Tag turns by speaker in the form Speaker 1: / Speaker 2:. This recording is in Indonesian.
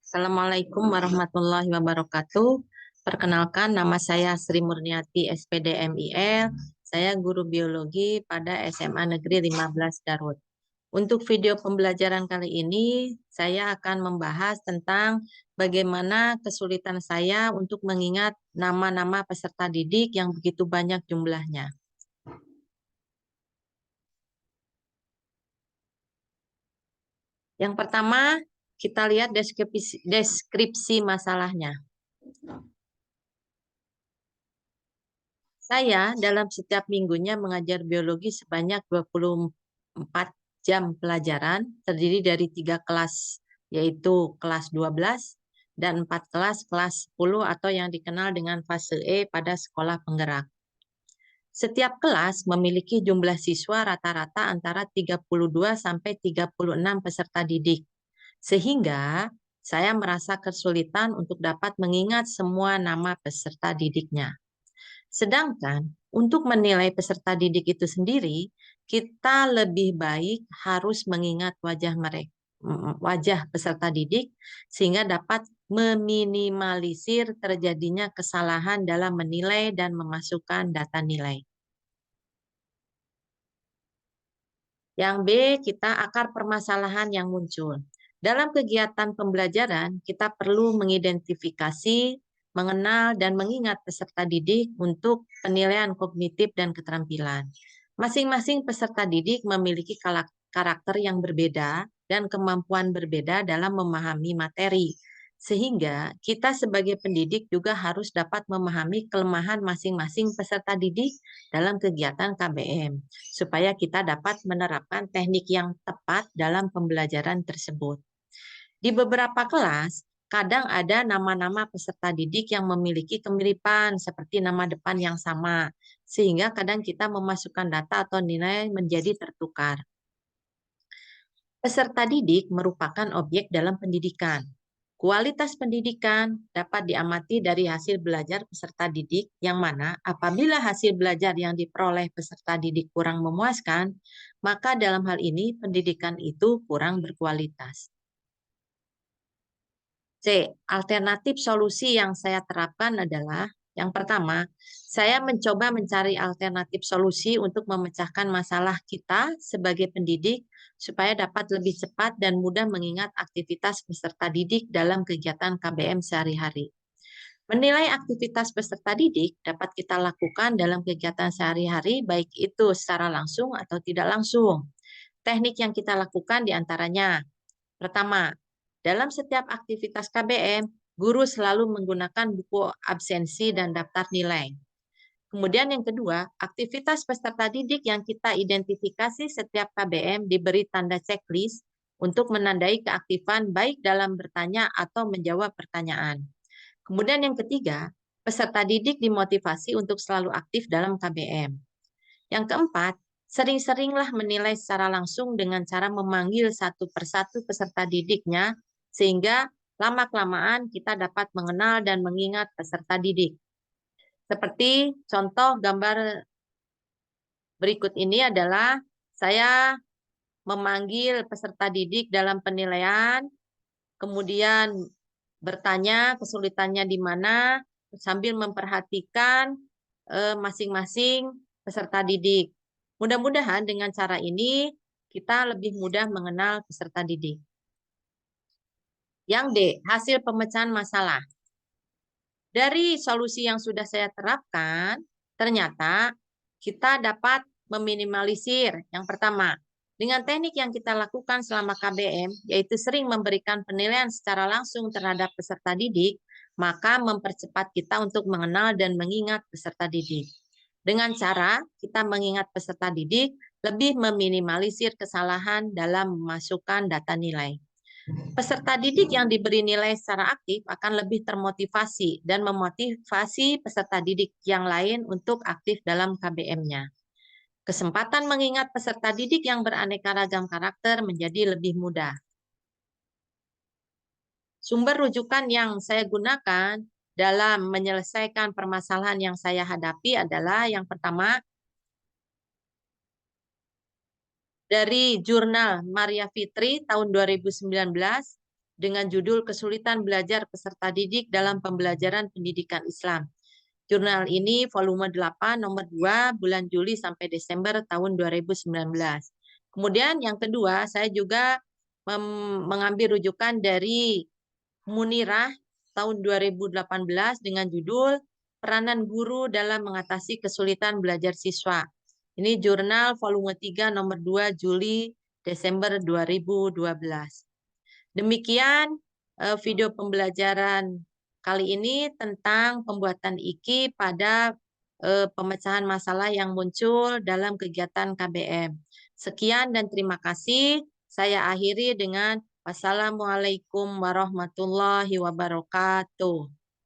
Speaker 1: Assalamualaikum warahmatullahi wabarakatuh. Perkenalkan, nama saya Sri Murniati, SPD MIL. Saya guru biologi pada SMA Negeri 15 Garut. Untuk video pembelajaran kali ini, saya akan membahas tentang bagaimana kesulitan saya untuk mengingat nama-nama peserta didik yang begitu banyak jumlahnya. Yang pertama, kita lihat deskripsi masalahnya. Saya dalam setiap minggunya mengajar biologi sebanyak 24 jam pelajaran, terdiri dari 3 kelas, yaitu kelas 12 dan 4 kelas 10 atau yang dikenal dengan fase E pada sekolah penggerak. Setiap kelas memiliki jumlah siswa rata-rata antara 32 sampai 36 peserta didik. Sehingga saya merasa kesulitan untuk dapat mengingat semua nama peserta didiknya. Sedangkan untuk menilai peserta didik itu sendiri, kita lebih baik harus mengingat wajah mereka, wajah peserta didik, sehingga dapat meminimalisir terjadinya kesalahan dalam menilai dan memasukkan data nilai. Yang B, kita akar permasalahan yang muncul. Dalam kegiatan pembelajaran, kita perlu mengidentifikasi, mengenal, dan mengingat peserta didik untuk penilaian kognitif dan keterampilan. Masing-masing peserta didik memiliki karakter yang berbeda dan kemampuan berbeda dalam memahami materi. Sehingga kita sebagai pendidik juga harus dapat memahami kelemahan masing-masing peserta didik dalam kegiatan KBM, supaya kita dapat menerapkan teknik yang tepat dalam pembelajaran tersebut. Di beberapa kelas, kadang ada nama-nama peserta didik yang memiliki kemiripan seperti nama depan yang sama, sehingga kadang kita memasukkan data atau nilai menjadi tertukar. Peserta didik merupakan objek dalam pendidikan. Kualitas pendidikan dapat diamati dari hasil belajar peserta didik, yang mana apabila hasil belajar yang diperoleh peserta didik kurang memuaskan, maka dalam hal ini pendidikan itu kurang berkualitas. C. Alternatif solusi yang saya terapkan adalah yang pertama, saya mencoba mencari alternatif solusi untuk memecahkan masalah kita sebagai pendidik supaya dapat lebih cepat dan mudah mengingat aktivitas peserta didik dalam kegiatan KBM sehari-hari. Menilai aktivitas peserta didik dapat kita lakukan dalam kegiatan sehari-hari, baik itu secara langsung atau tidak langsung. Teknik yang kita lakukan diantaranya, pertama, dalam setiap aktivitas KBM, guru selalu menggunakan buku absensi dan daftar nilai. Kemudian yang kedua, aktivitas peserta didik yang kita identifikasi setiap KBM diberi tanda checklist untuk menandai keaktifan baik dalam bertanya atau menjawab pertanyaan. Kemudian yang ketiga, peserta didik dimotivasi untuk selalu aktif dalam KBM. Yang keempat, sering-seringlah menilai secara langsung dengan cara memanggil satu persatu peserta didiknya, sehingga lama-kelamaan kita dapat mengenal dan mengingat peserta didik. Seperti contoh gambar berikut ini adalah saya memanggil peserta didik dalam penilaian, kemudian bertanya kesulitannya di mana, sambil memperhatikan masing-masing peserta didik. Mudah-mudahan dengan cara ini kita lebih mudah mengenal peserta didik. Yang D, hasil pemecahan masalah. Dari solusi yang sudah saya terapkan, ternyata kita dapat meminimalisir. Yang pertama, dengan teknik yang kita lakukan selama KBM, yaitu sering memberikan penilaian secara langsung terhadap peserta didik, maka mempercepat kita untuk mengenal dan mengingat peserta didik. Dengan cara kita mengingat peserta didik, lebih meminimalisir kesalahan dalam memasukkan data nilai. Peserta didik yang diberi nilai secara aktif akan lebih termotivasi dan memotivasi peserta didik yang lain untuk aktif dalam KBM-nya. Kesempatan mengingat peserta didik yang beraneka ragam karakter menjadi lebih mudah. Sumber rujukan yang saya gunakan dalam menyelesaikan permasalahan yang saya hadapi adalah yang pertama, dari jurnal Maria Fitri tahun 2019, dengan judul Kesulitan Belajar Peserta Didik dalam Pembelajaran Pendidikan Islam. Jurnal ini volume 8 nomor 2 bulan Juli sampai Desember tahun 2019. Kemudian yang kedua, saya juga mengambil rujukan dari Munirah tahun 2018 dengan judul Peranan Guru dalam Mengatasi Kesulitan Belajar Siswa. Ini jurnal volume 3 nomor 2 Juli Desember 2012. Demikian video pembelajaran kali ini tentang pembuatan IKI pada pemecahan masalah yang muncul dalam kegiatan KBM. Sekian dan terima kasih. Saya akhiri dengan wassalamualaikum warahmatullahi wabarakatuh.